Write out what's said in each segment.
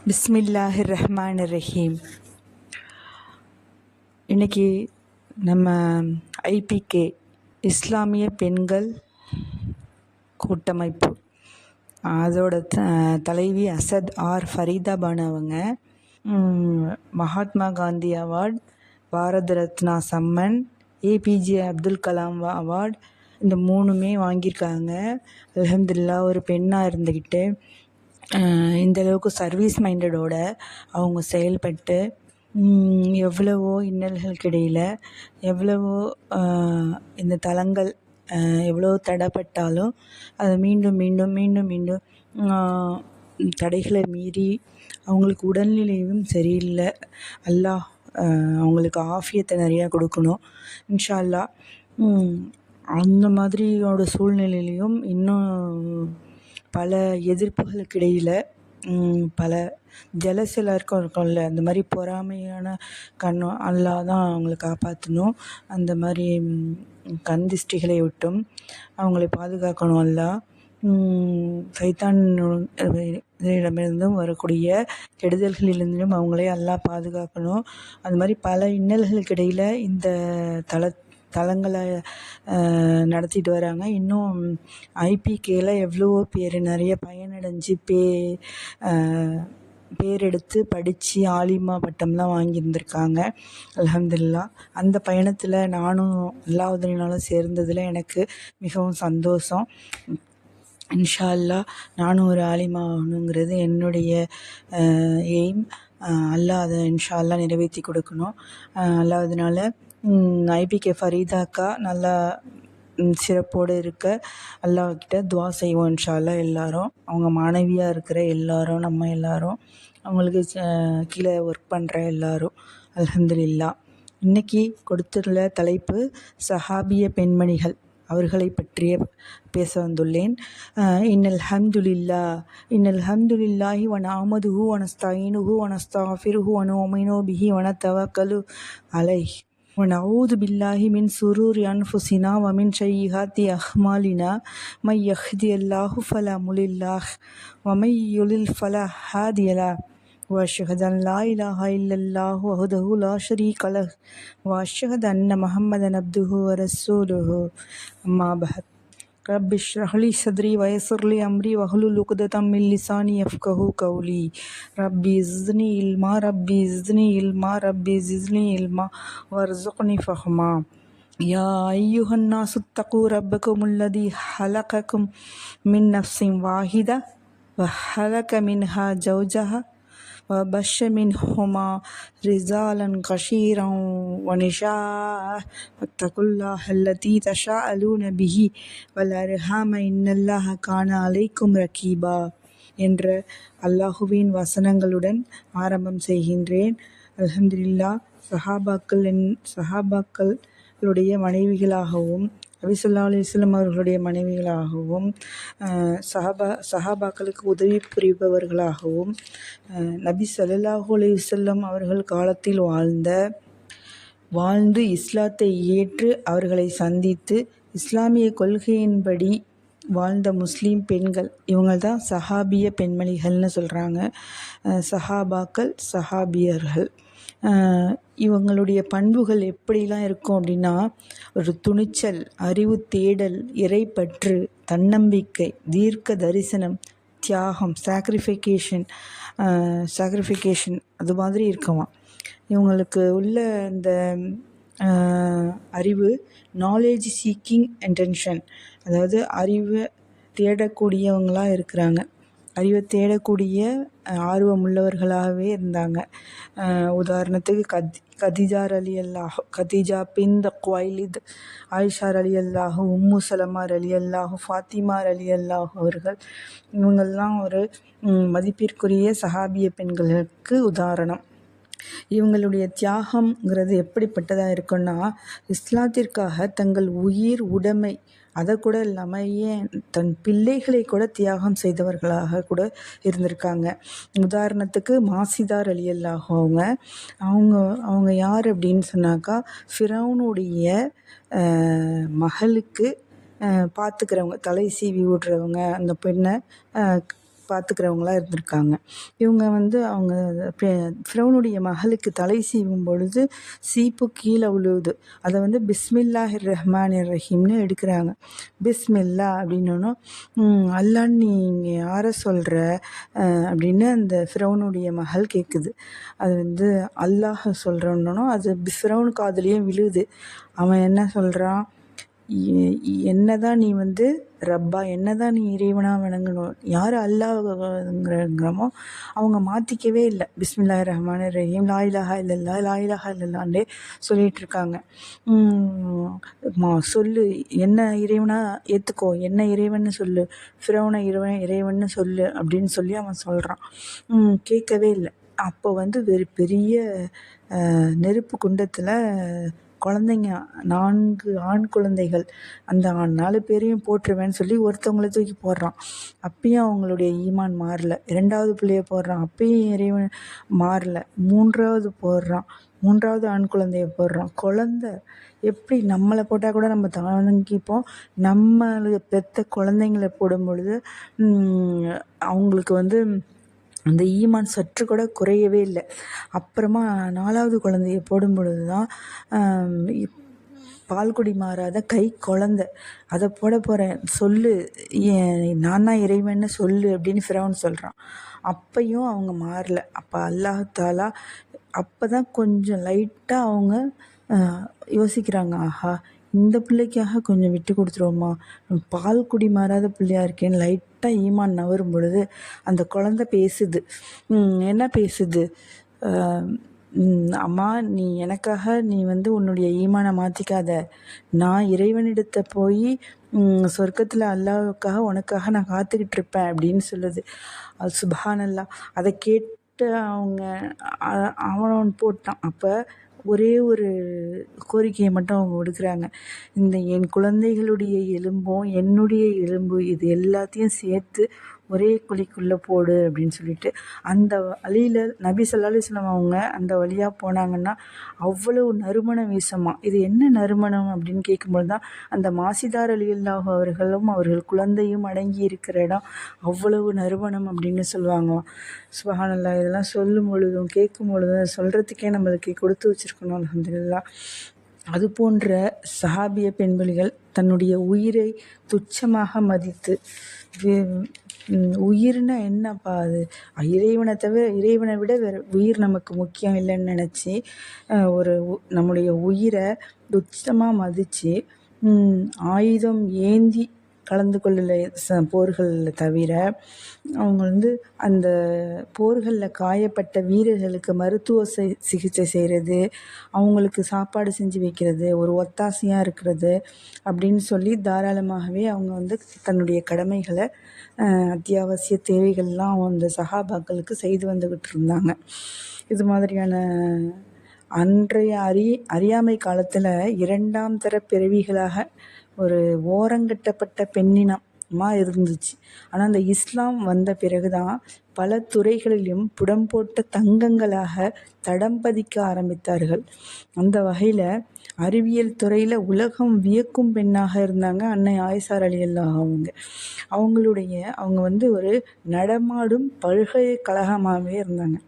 பிஸ்மில்லாஹிர் ரஹ்மானிர் ரஹீம். இன்றைக்கி நம்ம ஐபிகே இஸ்லாமிய பெண்கள் கூட்டமைப்பு அதோட தலைவி அசத் ஆர் ஃபரீதாபான் அவங்க Mahatma Gandhi award, Bharat Ratna Samman, APJ Abdul Kalam award, இந்த 3மே வாங்கியிருக்காங்க. அல்ஹம்துலில்லாஹ். ஒரு பெண்ணாக இருந்துக்கிட்டு இந்தளவுக்கு சர்வீஸ் மைண்டடோட அவங்க செயல்பட்டு எவ்வளவோ இன்னல்களுக்கு இடையில் எவ்வளவோ இந்த தளங்கள் எவ்வளோ தடைப்பட்டாலும் அதை மீண்டும் மீண்டும் மீண்டும் மீண்டும் தடைகளை மீறி அவங்களுக்கு உடல்நிலையும் சரியில்லை. அல்லாஹ் அவங்களுக்கு ஆஃபியத்தை நிறையா கொடுக்கணும் இன்ஷா அல்லாஹ். அந்த மாதிரியோட சூழ்நிலையிலையும் இன்னும் பல எதிர்ப்புகளுக்கு இடையில் பல ஜெலஸ் எல்லாருக்கும் இருக்கும்ல, அந்த மாதிரி பொறாமையான கண்ணும் அல்லாஹ் தான் அவங்கள காப்பாற்றணும். அந்த மாதிரி கண் திஷ்டிகளை விட்டும் அவங்களை பாதுகாக்கணும் அல்லாஹ். சைத்தானிடமிருந்தும் வரக்கூடிய கெடுதல்களிலிருந்தும் அவங்களே அல்லாஹ் பாதுகாக்கணும். அந்த மாதிரி பல இன்னல்களுக்கு இடையில் இந்த தளங்களை நடத்திட்டு வராங்க. இன்னும் ஐபிகேல எவ்வளவோ பேர் நிறைய பயனடைஞ்சு பேர் எடுத்து படித்து ஆலிமா பட்டம்லாம் வாங்கியிருந்திருக்காங்க. அல்ஹம்துலில்லாஹ். அந்த பயணத்தில் நானும் அல்லாஹ்வினால சேர்ந்ததில் எனக்கு மிகவும் சந்தோஷம். இன்ஷா அல்லாஹ் நானும் ஒரு ஆலிமா ஆகணுங்கிறது என்னுடைய எய்ம். அல்லாஹ் அதை இன்ஷா அல்லாஹ் நிறைவேற்றி கொடுக்கணும். அல்லாஹ்வினால ஐபிகே ஃபரீதாக்கா நல்லா சிறப்போடு இருக்க அல்லாஹ்கிட்ட துவா செய்வோம் இன்ஷா அல்லாஹ். எல்லாரும் அவங்க மாணவியாக இருக்கிற எல்லாரும், நம்ம எல்லாரும், அவங்களுக்கு கீழே ஒர்க் பண்ணுற எல்லாரும் அல்ஹம்துலில்லாஹ். இன்றைக்கி கொடுத்துள்ள தலைப்பு சஹாபிய பெண்மணிகள், அவர்களை பற்றிய பேச வந்துள்ளேன். இன்னல் ஹம்துலில்லாஹி வ நஹ்மதுஹு வ நஸ்தஈனுஹு வ நஸ்தக்ஃபிருஹு வ நு'மினு பிஹி வ நதவக்கலு அலைஹி வ நஊது பில்லாஹி மின் ஷுரூரி அன்ஃபுஸினா வ மின் ஸய்யிஆத்தி அஅமாலினா மை யஹ்தியல்லாஹு ஃபலா முலில்லஹு வ மை யுலில் ஃபலா ஹாதிய லஹு வ அஷ்ஹது அன் லா இலாஹா இல்லல்லாஹு வஹ்தஹு லா ஷரீக லஹு வ அஷ்ஹது அன்ன முஹம்மதன் அப்துஹு வ ரசூலுஹு. அம்மா பஅத். ரப்பி இஷ்ரஹ் லி ஸத்ரி வ யஸ்ஸிர் லி அம்ரி வஹ்லுல் உக்ததம் மின் லிசானி யஃப்கஹு கௌலி. ரப்பி ஸித்னி இல்மா வர்ஸுக்னி ஃபஹ்மா. யா அய்யுஹன் நாஸு தக்கூ ரப்பக்குமுல்லதீ ஹலகக்கும் மின் நஃப்ஸின் வாஹிதா வ ஹலக மின்ஹா ஜௌஜஹா وبش منهما رجالا كثيرا ونساء واتقوا الله الذي تساءلون به والأرحام إن الله كان عليكم رقيبا என்ற அல்லாஹுவின் வசனங்களுடன் ஆரம்பம் செய்கின்றேன். அல்ஹம்துலில்லாஹ். சஹாபாக்களுடைய மனைவிகளாகவும் நபி ஸல்லல்லாஹு அலைஹி வஸல்லம் அவர்களுடைய மனைவிகளாகவும் சஹாபாக்களுக்கு உதவி புரிபவர்களாகவும் நபி ஸல்லல்லாஹு அலைஹி வஸல்லம் அவர்கள் காலத்தில் வாழ்ந்து இஸ்லாத்தை ஏற்று அவர்களை சந்தித்து இஸ்லாமிய கொள்கையின்படி வாழ்ந்த முஸ்லீம் பெண்கள், இவங்க தான் சஹாபிய பெண்மணிகள்னு சொல்கிறாங்க. சஹாபாக்கள், சஹாபியர்கள். இவங்களுடைய பண்புகள் எப்படிலாம் இருக்கும் அப்படின்னா, ஒரு துணிச்சல், அறிவு தேடல், இறைப்பற்று, தன்னம்பிக்கை, தீர்க்க தரிசனம், தியாகம், சாக்ரிஃபிகேஷன் அது மாதிரி இருக்குமா. இவங்களுக்கு உள்ள இந்த அறிவு, நாலேஜ் சீக்கிங் இன்டென்ஷன், அதாவது அறிவை தேடக்கூடியவங்களாக இருக்கிறாங்க. அறிவை தேடக்கூடிய ஆர்வமுள்ளவர்களாகவே இருந்தாங்க. உதாரணத்துக்கு கதீஜா பின்த் குவைலித், ஆயிஷா ரலியல்லாஹு, உம்மு சலமா ரலியல்லாஹு, ஃபாத்திமா ரலியல்லாஹு அவர்கள், இவங்கெல்லாம் ஒரு மதிப்பிற்குரிய சஹாபிய பெண்களுக்கு உதாரணம். இவங்களுடைய தியாகங்கிறது எப்படிப்பட்டதாக இருக்குன்னா, இஸ்லாத்திற்காக தங்கள் உயிர், உடைமை, அதை கூட இல்லாமல் ஏன் தன் பிள்ளைகளை கூட தியாகம் செய்தவர்களாக கூட இருந்திருக்காங்க. உதாரணத்துக்கு மாசிதா ரலியல்லாஹு அவங்க யார் அப்படின்னு சொன்னாக்கா, ஃபிரௌனுடைய மகளுக்கு பார்த்துக்கிறவங்க, தலை சீவி விடுறவங்க, அந்த பெண்ணை பார்த்துக்கிறவங்களா இருந்திருக்காங்க. இவங்க வந்து அவங்க ஃபிரௌனுடைய மகளுக்கு தலை சீவும் பொழுது சீப்பு கீழே விழுவுது. அதை வந்து பிஸ்மில்லாஹிர் ரஹ்மானிர் ரஹீம்னு எடுக்கிறாங்க. பிஸ்மில்லா அப்படின்னோன்னா அல்லான்னு நீ இங்கே யாரை சொல்கிற அப்படின்னு அந்த ஃபிரௌனுடைய மகள் கேட்குது. அது வந்து அல்லாஹ் சொல்கிறோன்னோ அது ஃபிரௌன் காதுலேயே விழுது. அவன் என்ன சொல்கிறான், என்னதான் நீ வந்து ரப்பா, என்னதான் நீ இறைவனாக வணங்கணும், யார் அல்லாஹ்ங்கிறமோ அவங்க மாற்றிக்கவே இல்லை. பிஸ்மில்லாஹிர் ரஹ்மானிர் ரஹீம், லா இலாஹா இல்லல்லா, லா இலாஹா இல்லல்லாண்டே சொல்லிகிட்டு இருக்காங்க. சொல்லு, என்ன இறைவனாக ஏற்றுக்கோ, என்ன இறைவன்னு சொல்லு, ஃபிரௌனை இறைவன்னு சொல்லு அப்படின்னு சொல்லி அவன் சொல்கிறான். கேட்கவே இல்லை. அப்போ வந்து பெரிய நெருப்பு குண்டத்தில் குழந்தைங்க 4 ஆண் குழந்தைகள், அந்த 4 பேரையும் போட்டுருவேன்னு சொல்லி ஒருத்தவங்கள தூக்கி போடுறான். அப்பயும் அவங்களுடைய ஈமான் மாறல. 2வது பிள்ளைய போடுறான், அப்பயும் இறைவன் மாறல. 3வது போடுறான், 3வது ஆண் குழந்தைய போடுறான். குழந்தை எப்படி நம்மளை போட்டால் கூட நம்ம தாங்கிப்போம், நம்மளுக்கு பெற்ற குழந்தைங்களை போடும் பொழுது அவங்களுக்கு வந்து அந்த ஈமான் சற்று கூட குறையவே இல்லை. அப்புறமா 4வது குழந்தைய போடும் பொழுது தான் பால்குடி மாறாத கை குழந்தை, அதை போட போகிறேன் சொல்லு, நான் தான் இறைவன்னு சொல்லு அப்படின்னு ஃபிரௌன் சொல்கிறான். அப்பையும் அவங்க மாறல. அப்போ அல்லாஹ் தாலா அப்போ தான் கொஞ்சம் லைட்டாக அவங்க யோசிக்கிறாங்க, ஆஹா இந்த பிள்ளைக்காக கொஞ்சம் விட்டு கொடுத்துருவோமா, பால் குடி மாறாத பிள்ளையா இருக்கேன்னு லைட்டாக ஈமான் நவரும் பொழுது அந்த குழந்தை பேசுது. என்ன பேசுது, அம்மா நீ எனக்காக நீ வந்து உன்னுடைய ஈமானை மாற்றிக்காத, நான் இறைவனிடத்த போய் சொர்க்கத்தில் அல்லாஹ்வுக்காக உனக்காக நான் காத்துக்கிட்டு இருப்பேன் அப்படின்னு சொல்லுது. அது சுப்ஹானல்லாஹ். அதை கேட்டு அவன் போட்டான். அப்போ ஒரே ஒரு கோரிக்கையை மட்டும் அவங்க விடுக்கிறாங்க, இந்த என் குழந்தைகளுடைய எலும்பும் என்னுடைய எலும்பு இது எல்லாத்தையும் சேர்த்து ஒரே குழிக்குள்ளே போடு அப்படின்னு சொல்லிட்டு அந்த வழியில் நபி ஸல்லல்லாஹு அலைஹி வஸல்லம் அவங்க அந்த வழியாக போனாங்கன்னா அவ்வளவு நறுமணம் வீசுமா. இது என்ன நறுமணம் அப்படின்னு கேட்கும்போது தான் அந்த மாசிதார் ரலியல்லாஹு அவர்களும் அவர்கள் குழந்தையும் அடங்கி இருக்கிற இடம் அவ்வளவு நறுமணம் அப்படின்னு சொல்லுவாங்க. சுப்ஹானல்லாஹ். இதெல்லாம் சொல்லும் பொழுதும் கேட்கும் பொழுதும் சொல்கிறதுக்கே நம்மளுக்கு கொடுத்து வச்சுருக்கணும். அல்ஹம்துலில்லாஹ். அது போன்ற சஹாபிய பெண்மணிகள் தன்னுடைய உயிரை துச்சமாக மதித்து, உயிர்னா என்னப்பா அது, இறைவனை விட வேறு உயிர் நமக்கு முக்கியம் இல்லைன்னு நினச்சி நம்முடைய உயிரை துச்சமாக மதித்து ஆயுதம் ஏந்தி கலந்து கொள்ளல போர்களில் தவிர அவங்க வந்து அந்த போர்களில் காயப்பட்ட வீரர்களுக்கு மருத்துவ சிகிச்சை செய்கிறது, அவங்களுக்கு சாப்பாடு செஞ்சு வைக்கிறது, ஒரு ஒத்தாசையாக இருக்கிறது அப்படின்னு சொல்லி தாராளமாகவே அவங்க வந்து தன்னுடைய கடமைகளை அத்தியாவசிய தேவைகள்லாம் அந்த சஹாபாக்களுக்கு செய்து வந்துக்கிட்டு இருந்தாங்க. இது மாதிரியான அன்றைய அறியாமை காலத்தில் 2ஆம் தர பிறவிகளாக ஒரு ஓரங்கட்டப்பட்ட பெண்ணினமாக இருந்துச்சு. ஆனால் அந்த இஸ்லாம் வந்த பிறகு தான் பல துறைகளிலும் புடம்போட்ட தங்கங்களாக தடம் பதிக்க ஆரம்பித்தார்கள். அந்த வகையில் அறிவியல் துறையில் உலகம் வியக்கும் பெண்ணாக இருந்தாங்க அன்னை ஆயிஷா ரலியல்லாஹு அவங்க வந்து ஒரு நடமாடும் பல்கலைக்கழகமாகவே இருந்தாங்க.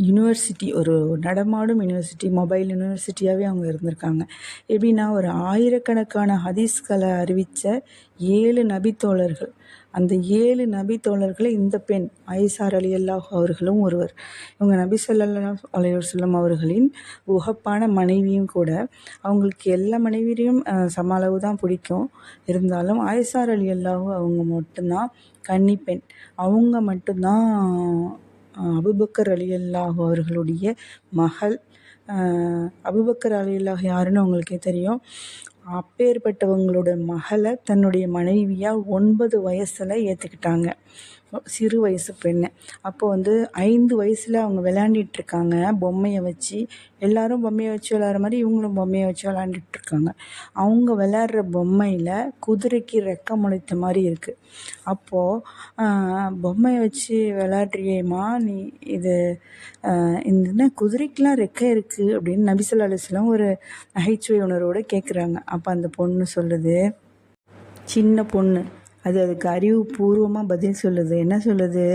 யூனிவர்சிட்டி, ஒரு நடமாடும் யூனிவர்சிட்டி, மொபைல் யூனிவர்சிட்டியாகவே அவங்க இருந்திருக்காங்க. எப்படின்னா ஒரு ஆயிரக்கணக்கான ஹதீஸ்களை அறிவித்த 7 நபித்தோழர்கள், அந்த 7 நபித்தோழர்களில் இந்த பெண் ஆயிஷா ரலியல்லாஹு அவர்களும் ஒருவர். இவங்க நபி ஸல்லல்லாஹு அலைஹி வஸல்லம் அவர்களின் உகப்பான மனைவியும் கூட. அவங்களுக்கு எல்லா மனைவியரையும் சம அளவு தான் பிடிக்கும். இருந்தாலும் ஆயிஷா ரலியல்லாஹு அவங்க மட்டும்தான் கன்னிப்பெண். அவங்க மட்டும்தான் அபூபக்கர் ரலியல்லாஹு அவர்களுடைய மகள். அபூபக்கர் ரலியல்லாஹு யாருன்னு அவங்களுக்கே தெரியும். அப்பேற்பட்டவங்களோட மகளை தன்னுடைய மனைவியாக 9 வயசில் ஏற்றுக்கிட்டாங்க, சிறு வயசு பெண்ணை. அப்போ வந்து 5 வயசில் அவங்க விளையாண்டிகிட்ருக்காங்க பொம்மையை வச்சு. எல்லோரும் பொம்மையை வச்சு விளையாடுற மாதிரி இவங்களும் பொம்மையை வச்சு விளையாண்டுட்ருக்காங்க. அவங்க விளையாடுற பொம்மையில் குதிரைக்கு ரெக்கை முளைத்த மாதிரி இருக்குது. அப்போது பொம்மையை வச்சு விளையாடுறியேம்மா நீ, இந்த குதிரைக்கெலாம் ரெக்கை இருக்குது அப்படின்னு நபி ஸல்லல்லாஹு அலைஹி வஸல்லம் ஒரு நகைச்சுவை உணர்வோடு கேட்குறாங்க. அப்போ அந்த பொண்ணு சொல்லுது, சின்ன பொண்ணு, அதுக்கு அறிவுபூர்வமாக பதில் சொல்லுது. என்ன சொல்லுது?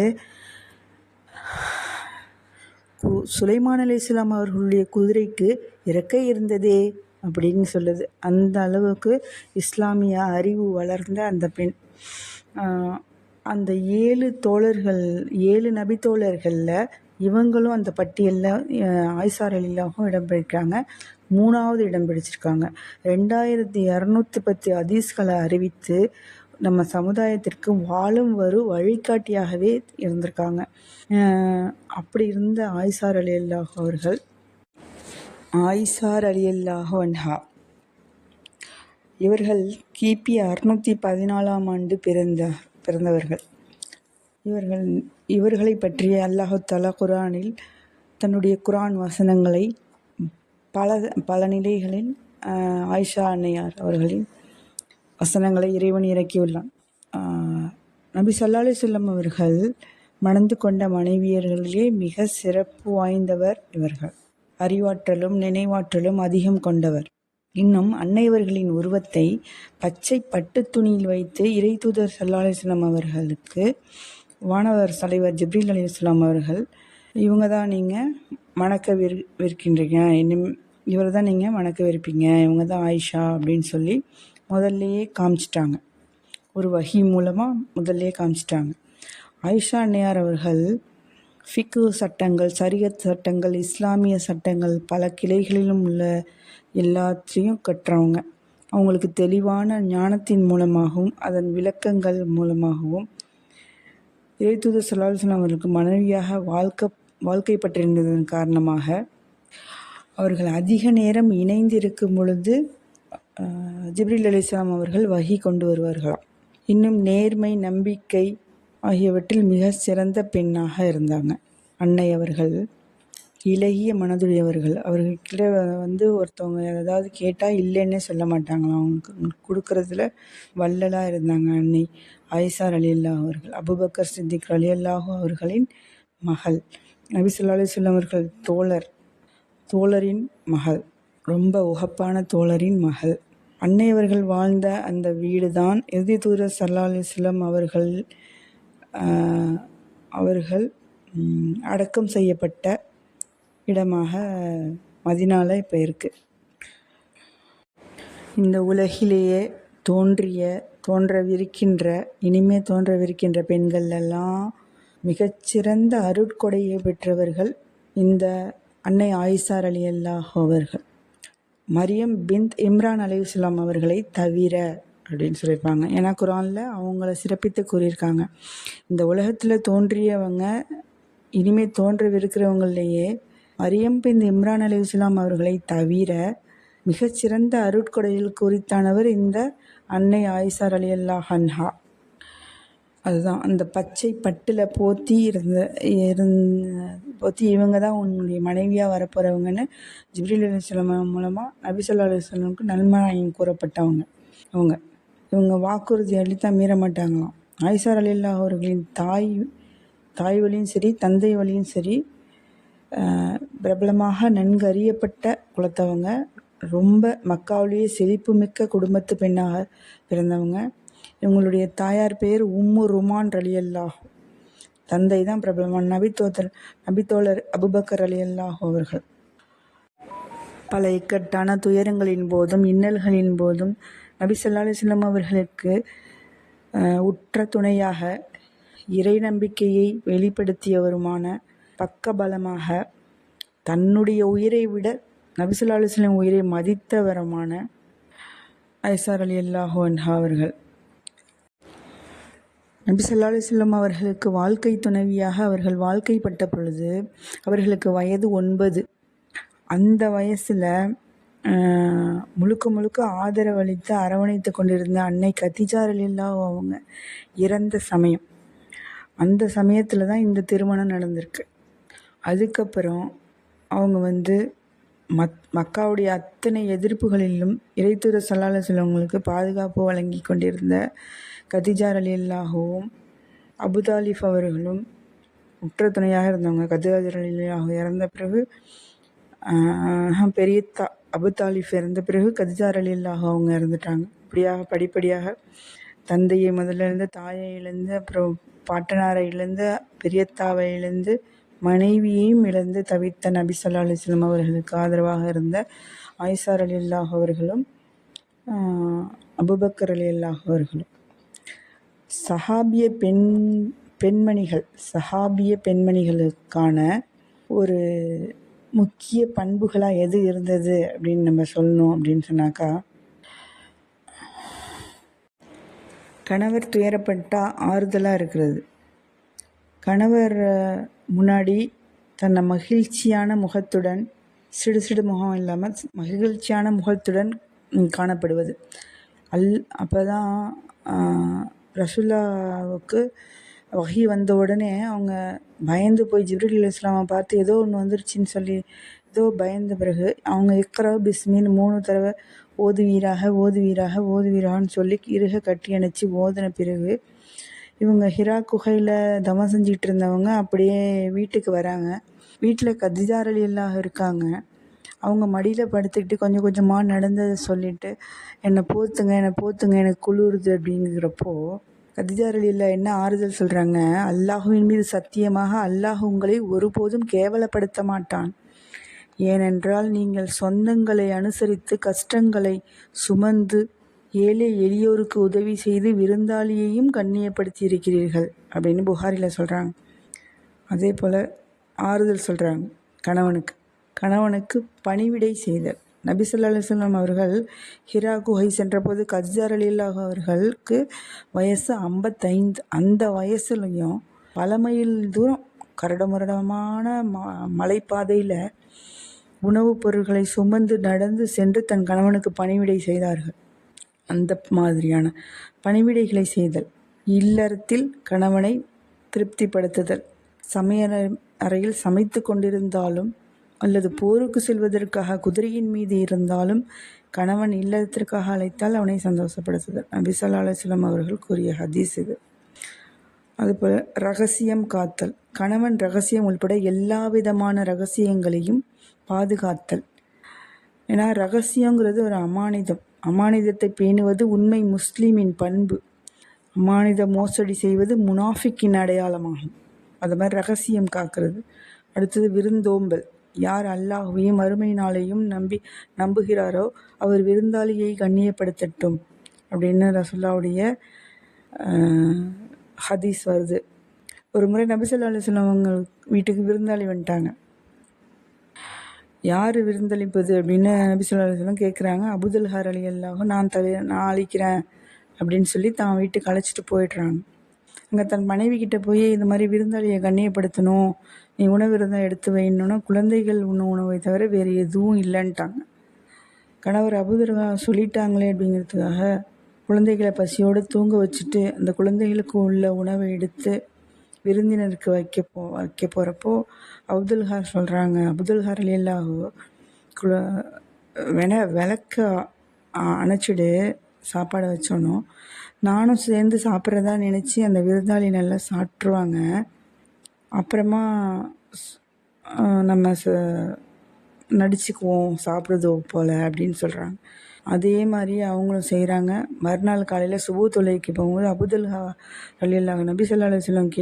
சுலைமான் அலைஹிஸ்ஸலாம் அவர்களுடைய குதிரைக்கு இறக்கை இருந்ததே அப்படின்னு சொல்லுது. அந்த அளவுக்கு இஸ்லாமிய அறிவு வளர்ந்த அந்த பெண். அந்த 7 நபி தோழர்களில் இவங்களும் அந்த பட்டியலில் ஆயிஷா ரலியல்லாஹு இடம் பிடிக்கிறாங்க. 3வது இடம் பிடிச்சிருக்காங்க. 2210 ஹதீஸ்களை அறிவித்து நம்ம சமுதாயத்திற்கு வாழும் வழிகாட்டியாகவே இருந்திருக்காங்க. அப்படி இருந்த ஆயிஷா ரலியல்லாஹு அவர்கள், ஆயிஷா ரலியல்லாஹு அன்ஹா இவர்கள் கிபி 614ஆம் ஆண்டு பிறந்தவர்கள். இவர்களை பற்றிய அல்லாஹு தஆலா குர்ஆனில் தன்னுடைய குர்ஆன் வசனங்களை பல நிலைகளில் ஆயிஷா அன்னையார் அவர்களின் வசனங்களை இறைவன் இறக்கியுள்ளான். நபி ஸல்லல்லாஹு அலைஹி வஸல்லம் அவர்கள் மணந்து கொண்ட மனைவியர்களிலே மிக சிறப்பு வாய்ந்தவர் இவர்கள். அறிவாற்றலும் நினைவாற்றலும் அதிகம் கொண்டவர். இன்னும் அன்னையவர்களின் உருவத்தை பச்சை பட்டு துணியில் வைத்து இறை தூதர் ஸல்லல்லாஹு அலைஹி வஸல்லம் அவர்களுக்கு வானவர் தலைவர் ஜிப்ரீல் அலைஹிஸ்ஸலாம் அவர்கள், இவங்க தான் நீங்கள் மணக்கவிருக்கின்றீங்க, இவர் தான் நீங்கள் மணக்கவிருப்பீங்க, இவங்க தான் ஆயிஷா அப்படின்னு சொல்லி முதல்லையே காமிச்சிட்டாங்க. ஒரு வஹி மூலமாக முதல்லையே காமிச்சிட்டாங்க. ஆயிஷா அன்னையார் அவர்கள் ஃபிக்கு சட்டங்கள், ஷரியத் சட்டங்கள், இஸ்லாமிய சட்டங்கள் பல கிளைகளிலும் உள்ள எல்லாத்தையும் கற்றவங்க. அவங்களுக்கு தெளிவான ஞானத்தின் மூலமாகவும் அதன் விளக்கங்கள் மூலமாகவும் இறைத்தூதர் ஸல்லல்லாஹு அலைஹி வஸல்லம் அவர்களுக்கு மனைவியாக வாழ்க்கைப்பட்டிருந்ததன் காரணமாக அவர்கள் அதிக நேரம் இணைந்திருக்கும் பொழுது ஜிப்ரீல் அலைஹிஸ்ஸலாம் அவர்கள் வஹி கொண்டு வருவார்களாம். இன்னும் நேர்மை, நம்பிக்கை ஆகியவற்றில் மிக சிறந்த பெண்ணாக இருந்தாங்க அன்னை அவர்கள். இலகிய மனதுடையவர்கள். அவர்கிட்ட ஒருத்தவங்க ஏதாவது கேட்டால் இல்லைன்னே சொல்ல மாட்டாங்களாம். அவங்களுக்கு கொடுக்கறதுல வள்ளலாக இருந்தாங்க அன்னை ஆயிஷா ரலியல்லாஹு அவர்கள். அபூபக்கர் சித்திக் ரலியல்லாஹு அவர்களின் மகள். நபி ஸல்லல்லாஹு அலைஹி வஸல்லம் அவர்கள் தோழரின் மகள், ரொம்ப உகப்பான தோழரின் மகள். அன்னையவர்கள் வாழ்ந்த அந்த வீடு தான் இறுதி தூதர் ஸல்லல்லாஹு அலைஹி வஸல்லம் அவர்கள் அடக்கம் செய்யப்பட்ட இடமாக மதீனால இப்போ இருக்குது. இந்த உலகிலேயே இனிமே தோன்றவிருக்கின்ற பெண்களெல்லாம் மிகச்சிறந்த அருட்கொடையை பெற்றவர்கள் இந்த அன்னை ஆயிஷா ரலியல்லாஹு அவர்கள். மரியம் பின்த் இம்ரான் அலைஹிஸ்ஸலாம் அவர்களை தவிர அப்படின்னு சொல்லியிருப்பாங்க. ஏன்னா குர்ஆனில் அவங்கள சிறப்பித்து கூறியிருக்காங்க. இந்த உலகத்தில் தோன்றியவங்க, இனிமேல் தோன்றவிருக்கிறவங்களையே மரியம் பின் இம்ரான் அலைஹிஸ்ஸலாம் அவர்களை தவிர மிகச்சிறந்த அருட்கொடையில் குறித்தானவர் இந்த அன்னை ஆயிஷா ரலியல்லாஹு அன்ஹா. அதுதான் அந்த பச்சை பட்டில் போத்தி இவங்க தான் உன்னுடைய மனைவியாக வரப்போகிறவங்கன்னு ஜிப்ரீல் அலைஹிஸ்ஸலாம் மூலமாக நபி ஸல்லல்லாஹு அலைஹி வஸல்லம் நல்மராயம் கூறப்பட்டவங்க. இவங்க வாக்குறுதி அளித்தா மீற மாட்டாங்களாம். ஆயிஷா ரலியல்லாஹு அவர்களின் தாய் வழியும் சரி, தந்தை வழியும் சரி, பிரபலமாக நன்கு அறியப்பட்ட குலத்தவங்க. ரொம்ப மக்காவிலேயே செழிப்புமிக்க குடும்பத்து பெண்ணாக பிறந்தவங்க. இவங்களுடைய தாயார் பேர் உம்மு ருமான் ரலியல்லாஹு. தந்தை தான் பிரபலமான நபித்தோழர் அபூபக்கர் ரலியல்லாஹு அவர்கள். பல இக்கட்டான துயரங்களின் போதும் இன்னல்களின் போதும் நபி ஸல்லல்லாஹு அலைஹி வஸல்லம் அவர்களுக்கு உற்ற துணையாக, இறை நம்பிக்கையை வெளிப்படுத்தியவருமான, பக்கபலமாக, தன்னுடைய உயிரை விட நபி ஸல்லல்லாஹு அலைஹி வஸல்லம் உயிரை மதித்தவருமான ஆயிஷா ரலியல்லாஹு அன்ஹா அவர்கள். நபி ஸல்லல்லாஹு அலைஹி வஸல்லம் அவர்களுக்கு வாழ்க்கை துணைவியாக அவர்கள் வாழ்க்கைப்பட்ட பொழுது அவர்களுக்கு வயது 9. அந்த வயசில் முழுக்க ஆதரவளித்து அரவணைத்து கொண்டிருந்த அன்னை கதீஜா ரலியல்லாஹு அவங்க இறந்த சமயம். அந்த சமயத்தில் தான் இந்த திருமணம் நடந்திருக்கு. அதுக்கப்புறம் அவங்க மக்காவுடைய அத்தனை எதிர்ப்புகளிலும் இறைத்தூதர் ஸல்லல்லாஹு அலைஹி வஸல்லம் அவங்களுக்கு பாதுகாப்பு வழங்கி கொண்டிருந்த கதீஜா ரலியல்லாஹுவும் அபூதாலிப் அவர்களும் உற்ற துணையாக இருந்தவங்க. கதீஜா ரலியல்லாஹு இறந்த பிறகு அபூதாலிப் இறந்த பிறகு கதீஜா ரலியல்லாஹு அவங்க இறந்துட்டாங்க. இப்படியாக படிப்படியாக தந்தையை முதல்ல இழந்து, தாயை இழந்து, அப்புறம் பாட்டனாரை இழந்து, பெரியத்தாவை இழந்து, மனைவியையும் இழந்து தவித்த நபி ஸல்லல்லாஹு அலைஹி வஸல்லம் அவர்களுக்கு ஆதரவாக இருந்த ஆயிஷா ரலியல்லாஹு அவர்களும் அபூபக்கர் ரலியல்லாஹு அவர்களும். சஹாபிய பெண்மணிகளுக்கான ஒரு முக்கிய பண்புகளாக எது இருந்தது அப்படின்னு நம்ம சொல்லணும் அப்படின்னு சொன்னாக்கா, கணவர் துயரப்பட்டால் ஆறுதலாக இருக்கிறது. கணவர் முன்னாடி தன்னை மகிழ்ச்சியான முகத்துடன், சிடு முகம் இல்லாமல் மகிழ்ச்சியான முகத்துடன் காணப்படுவது. அப்போ தான் ரசூலுல்லாவுக்கு வஹி வந்த உடனே அவங்க பயந்து போய் ஜிப்ரீல் அலைஹிஸ்ஸலாமை பார்த்து ஏதோ ஒன்று வந்துருச்சுன்னு சொல்லி ஏதோ பயந்த பிறகு அவங்க இக்ரா பிஸ்மின்னு 3 தடவை ஓதுவீராகன்னு சொல்லி இறுக கட்டி அணைச்சி ஓதின பிறகு இவங்க ஹிரா குகையில் தவம் செஞ்சிட்டு இருந்தவங்க அப்படியே வீட்டுக்கு வராங்க. வீட்டில் கதீஜா ரலியல்லாஹு இருக்காங்க. அவங்க மடியில் படுத்துக்கிட்டு கொஞ்சம் கொஞ்சமாக நடந்ததை சொல்லிவிட்டு என்னை போத்துங்க எனக்கு குளிருது அப்படிங்கிறப்போ கதீஜா ரலியல்லாஹு என்ன ஆறுதல் சொல்கிறாங்க, அல்லாஹுவின் மீது சத்தியமாக அல்லாஹ் உங்களை ஒருபோதும் கேவலப்படுத்த மாட்டான். ஏனென்றால் நீங்கள் சொந்தங்களை அனுசரித்து கஷ்டங்களை சுமந்து ஏழை எளியோருக்கு உதவி செய்து விருந்தாளியையும் கண்ணியப்படுத்தி இருக்கிறீர்கள் அப்படின்னு புகாரில் சொல்கிறாங்க. அதே போல் ஆறுதல் சொல்கிறாங்க கணவனுக்கு பணிவிடை செய்தல். நபி ஸல்லல்லாஹு அலைஹி வஸல்லம் அவர்கள் ஹிரா குகை சென்றபோது கதீஜா ரலியல்லாஹு அவர்களுக்கு வயசு 55. அந்த வயசுலையும் பல மைல் தூரம் கரடுமுரடமான மலைப்பாதையில் உணவுப் பொருட்களை சுமந்து நடந்து சென்று தன் கணவனுக்கு பணிவிடை செய்தார்கள். அந்த மாதிரியான பணிவிடைகளை செய்தல், இல்லறத்தில் கணவனை திருப்திப்படுத்துதல், சமையல் அறையில் சமைத்து கொண்டிருந்தாலும் அல்லது போருக்கு செல்வதற்காக குதிரையின் மீது இருந்தாலும் கணவன் இல்லறத்திற்காக அழைத்தால் அவனை சந்தோஷப்படுத்துதல். நபி ஸல்லல்லாஹு அலைஹி வஸல்லம் அவர்கள் கூறிய ஹதீஸ் இது. அதுபோல் ரகசியம் காத்தல். கணவன் ரகசியம் உள்பட எல்லா விதமான ரகசியங்களையும் பாதுகாத்தல். ஏன்னா ரகசியங்கிறது ஒரு அமானிதத்தை பேணுவது உண்மை முஸ்லீமின் பண்பு. அமானித மோசடி செய்வது முனாஃபிக்கின் அடையாளமாகும். அது மாதிரி ரகசியம் காக்கிறது. அடுத்தது விருந்தோம்பல். யார் அல்லாஹ்வையும் மறுமை நாளையும் நம்புகிறாரோ அவர் விருந்தாளியை கண்ணியப்படுத்தட்டும் அப்படின்னு ரசூலுல்லாஹ்வுடைய ஹதீஸ் வருது. ஒரு முறை நபி ஸல்லல்லாஹு அலைஹி வஸல்லம் அவங்க வீட்டுக்கு விருந்தாளி வந்துட்டாங்க. யார் விருந்தளிப்பது அப்படின்னு நபி ஸல்லல்லாஹு அலைஹி வஸல்லம் கேட்குறாங்க. அபூதல்ஹா ரலியல்லாஹு நான் அழிக்கிறேன் அப்படின்னு சொல்லி தான் வீட்டுக்கு அழைச்சிட்டு போயிடுறாங்க. அங்கே தன் மனைவி கிட்ட போய் இந்த மாதிரி விருந்தாளியை கண்ணியப்படுத்தணும், நீ உணவு இருந்தால் எடுத்து வைக்கணுன்னா குழந்தைகள் உணவை தவிர வேறு எதுவும் இல்லைன்ட்டாங்க. கணவர் அபூதல்ஹா சொல்லிட்டாங்களே அப்படிங்கிறதுக்காக குழந்தைகளை பசியோடு தூங்க வச்சுட்டு அந்த குழந்தைகளுக்கு உள்ள உணவை எடுத்து விருந்தினருக்கு வைக்க போகிறப்போ அபூதல்ஹா ரலியல்லாஹு விளக்க அணைச்சிடு சாப்பாடை வச்சோன்னோ நானும் சேர்ந்து சாப்பிட்றதா நினச்சி அந்த விருந்தாளி நல்லா சாப்பிட்ருவாங்க. அப்புறமா நம்ம நடிச்சுக்குவோம் சாப்பிட்றதோ போல் அப்படின்னு சொல்கிறாங்க. அதே மாதிரி அவங்களும் செய்கிறாங்க. மறுநாள் காலையில் சுபு தொழுகைக்கு போகும்போது அபூதல்ஹா ரலியல்லாஹு நபி ஸல்லல்லாஹு அலைஹி வஸல்லம்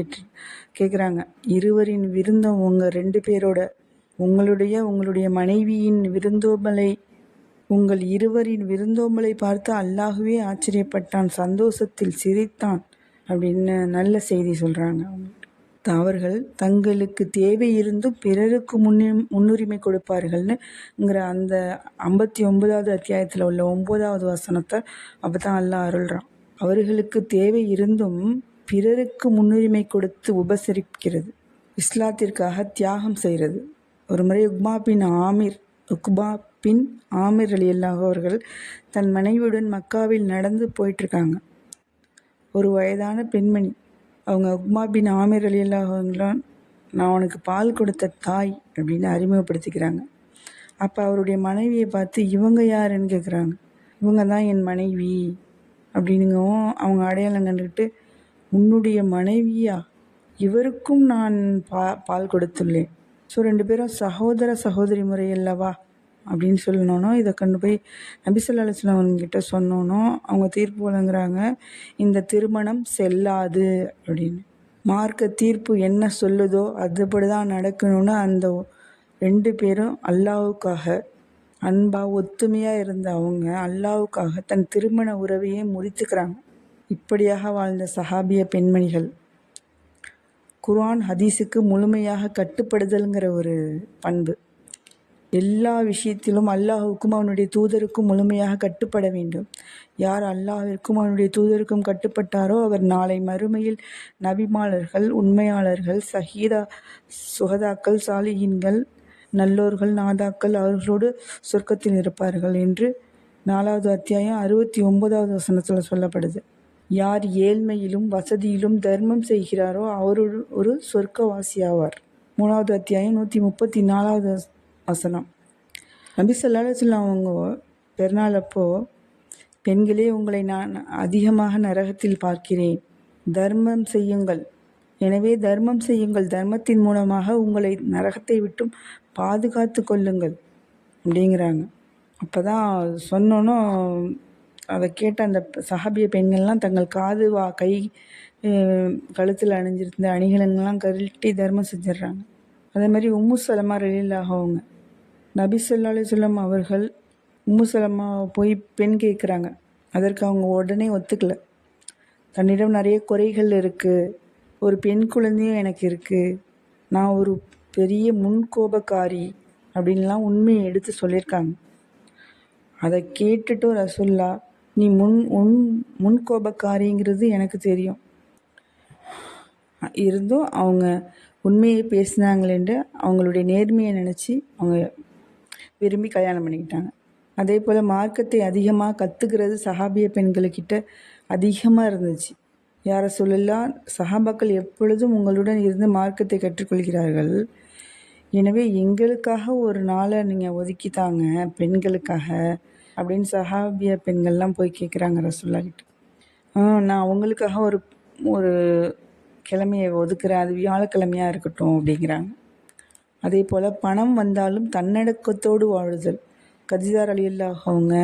கேட்குறாங்க, இருவரின் விருந்தம் உங்கள் 2 பேரோட உங்களுடைய மனைவியின் உங்கள் இருவரின் விருந்தோம்பலை பார்த்து அல்லாஹுவே ஆச்சரியப்பட்டான், சந்தோஷத்தில் சிரித்தான் அப்படின்னு நல்ல செய்தி சொல்கிறாங்க. அவர்கள் தங்களுக்கு தேவை இருந்தும் பிறருக்கு முன்னுரிமை கொடுப்பார்கள்னுங்கிற அந்த 59வது அத்தியாயத்தில் உள்ள 9வது வசனத்தை அப்போ தான் அல்லாஹ் அருள்றான். அவர்களுக்கு தேவை இருந்தும் பிறருக்கு முன்னுரிமை கொடுத்து உபசரிக்கிறது, இஸ்லாத்திற்காக தியாகம் செய்கிறது. ஒரு முறை உக்பா பின் ஆமிர் ரலியல்லாஹு அவர்கள் தன் மனைவியுடன் மக்காவில் நடந்து போயிட்டுருக்காங்க. ஒரு வயதான பெண்மணி அவங்க உக்பா பின் ஆமிர் ரலியல்லாஹு அவங்களாம் நான் உனக்கு பால் கொடுத்த தாய் அப்படின்னு அறிமுகப்படுத்திக்கிறாங்க. அப்போ அவருடைய மனைவியை பார்த்து இவங்க யாருன்னு கேட்குறாங்க. இவங்க தான் என் மனைவி அப்படின்னுங்கவும் அவங்க அடையாளம் கண்டுக்கிட்டு உன்னுடைய மனைவியா, இவருக்கும் நான் பால் கொடுத்துள்ளேன். ஸோ 2 பேரும் சகோதரி முறை அல்லவா அப்படின்னு சொல்லணும்னா இதை கொண்டு போய் நபி ஸல்லல்லாஹு அலைஹி வஸல்லம் அவங்ககிட்ட சொன்னோன்னோ அவங்க தீர்ப்பு வழங்குறாங்க, இந்த திருமணம் செல்லாது அப்படின்னு. மார்க்க தீர்ப்பு என்ன சொல்லுதோ அதுபடி தான் நடக்கணும்னு அந்த 2 பேரும் அல்லாஹ்வுக்காக அன்பாக ஒத்துமையாக இருந்த அவங்க அல்லாஹ்வுக்காக தன் திருமண உறவையே முறித்துக்கிறாங்க. இப்படியாக வாழ்ந்த சஹாபிய பெண்மணிகள் குர்ஆன் ஹதீஸுக்கு முழுமையாக கட்டுப்படுதல்ங்கிற ஒரு பண்பு. எல்லா விஷயத்திலும் அல்லாஹ்வுக்கும் அவனுடைய தூதருக்கும் முழுமையாக கட்டுப்பட வேண்டும். யார் அல்லாஹ்விற்கும் அவனுடைய தூதருக்கும் கட்டுப்பட்டாரோ அவர் நாளை மறுமையில் நபிமாளர்கள், உண்மையாளர்கள், சுஹதாக்கள், சாலிஹீன்கள், நல்லோர்கள், நாதாக்கள் அவர்களோடு சொர்க்கத்தில் இருப்பார்கள் என்று 4வது அத்தியாயம் 69வது வசனத்தில் சொல்லப்படுது. யார் ஏழ்மையிலும் வசதியிலும் தர்மம் செய்கிறாரோ அவர் ஒரு சொர்க்கவாசியாவார். 3வது அத்தியாயம் 134வது வசனம். நபி ஸல்லல்லாஹு அலைஹி வஸல்லம் அவங்க பெருநாள் அப்போ, பெண்களே உங்களை நான் அதிகமாக நரகத்தில் பார்க்கிறேன், தர்மம் செய்யுங்கள், எனவே தர்மம் செய்யுங்கள், தர்மத்தின் மூலமாக உங்களை நரகத்தை விட்டும் பாதுகாத்து கொள்ளுங்கள் அப்படிங்கிறாங்க. அப்போ தான் சொன்னோன்னோ அதை கேட்ட அந்த சஹாபிய பெண்கள்லாம் தங்கள் காது கை கழுத்தில் அணிஞ்சிருந்த அணிகலன்கள்லாம் கழட்டி தர்மம் செஞ்சிடுறாங்க. அதே மாதிரி உம்மு சலமா ரலியல்லாஹு அவங்க நபி ஸல்லல்லாஹு அலைஹி வஸல்லம் அவர்கள் உம்மு சலமா போய் பெண் கேட்குறாங்க. அதற்கு அவங்க உடனே ஒத்துக்கல. தன்னிடம் நிறைய குறைகள் இருக்குது, ஒரு பெண் குழந்தையும் எனக்கு இருக்குது, நான் ஒரு பெரிய முன்கோபக்காரி அப்படின்லாம் உண்மையை எடுத்து சொல்லியிருக்காங்க. அதை கேட்டுட்டும் ரசூல்லா, நீ முன்கோபக்காரிங்கிறது எனக்கு தெரியும், இருந்தும் அவங்க உண்மையை பேசினாங்களேன்ட்டு அவங்களுடைய நேர்மையை நினச்சி அவங்க விரும்பி கல்யாணம் பண்ணிக்கிட்டாங்க. அதே போல் மார்க்கத்தை அதிகமாக கற்றுக்கிறது சஹாபிய பெண்களுக்கிட்ட அதிகமாக இருந்துச்சு. யார சொல்லலாம், சஹாபாக்கள் எப்பொழுதும் உங்களுடன் இருந்து மார்க்கத்தை கற்றுக்கொள்கிறார்கள், எனவே எங்களுக்காக ஒரு நாளை நீங்கள் ஒதுக்கித்தாங்க பெண்களுக்காக அப்படின்னு சஹாபிய பெண்கள்லாம் போய் கேட்குறாங்க ரசூல்லா கிட்ட. நான் அவங்களுக்காக ஒரு கிழமையை ஒதுக்குறேன், அது வியாழக்கிழமையாக இருக்கட்டும் அப்படிங்கிறாங்க. அதே போல் பணம் வந்தாலும் தன்னடக்கத்தோடு வாழுதல். கதீஜா ரலியல்லாஹு அவங்க,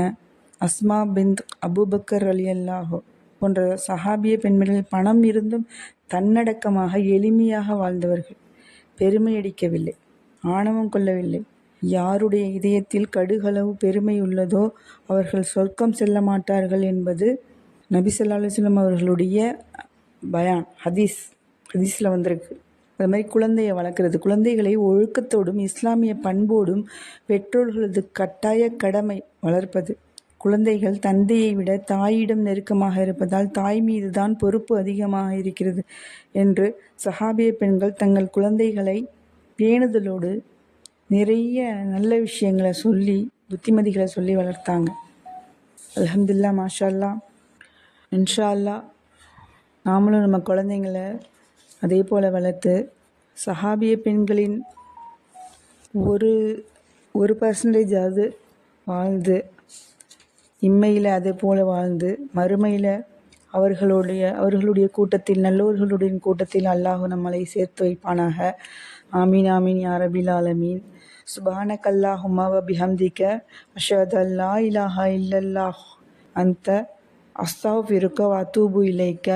அஸ்மா பின்த் அபூபக்கர் ரலியல்லாஹு போன்ற சஹாபிய பெண்மணிகள் பணம் இருந்தும் தன்னடக்கமாக எளிமையாக வாழ்ந்தவர்கள். பெருமையடிக்கவில்லை, ஆணவம் கொள்ளவில்லை. யாருடைய இதயத்தில் கடுகளவு பெருமை உள்ளதோ அவர்கள் சொர்க்கம் செல்ல மாட்டார்கள் என்பது நபி ஸல்லல்லாஹு அலைஹி வஸல்லம் அவர்களுடைய பயான். ஹதீஸில் வந்திருக்கு. அது மாதிரி குழந்தையை வளர்க்குறது, குழந்தைகளை ஒழுக்கத்தோடும் இஸ்லாமிய பண்போடும் பெற்றோர்களது கட்டாய கடமை வளர்ப்பது. குழந்தைகள் தந்தையை விட தாயிடம் நெருக்கமாக இருப்பதால் தாய் மீது தான் பொறுப்பு அதிகமாக இருக்கிறது என்று சஹாபிய பெண்கள் தங்கள் குழந்தைகளை பேணுதலோடு நிறைய நல்ல விஷயங்களை சொல்லி, புத்திமதிகளை சொல்லி வளர்த்தாங்க. அல்ஹம்துலில்லாஹ், மாஷா அல்லாஹ். இன்ஷா அல்லாஹ் நாமளும் நம்ம குழந்தைங்களை அதே போல் வளர்த்து சஹாபிய பெண்களின் ஒரு பர்சன்டேஜாவது வாழ்ந்து, இம்மையில் அதே போல் வாழ்ந்து மறுமையில் அவர்களுடைய கூட்டத்தில், நல்லோர்களுடைய கூட்டத்தில் அல்லாஹ் நம்மளை சேர்த்து வைப்பானாக. ஆமீன் ஆமீன் யா ரபில் ஆலமீன். சுப்ஹானக அல்லாஹும்ம வ பிஹம்திக அஷ்ஹது அன் லா இலாஹா இல்லல்லாஹ் அன்த அஸ்தக்ஃபிருக வ அத்தூபு இலைக்க.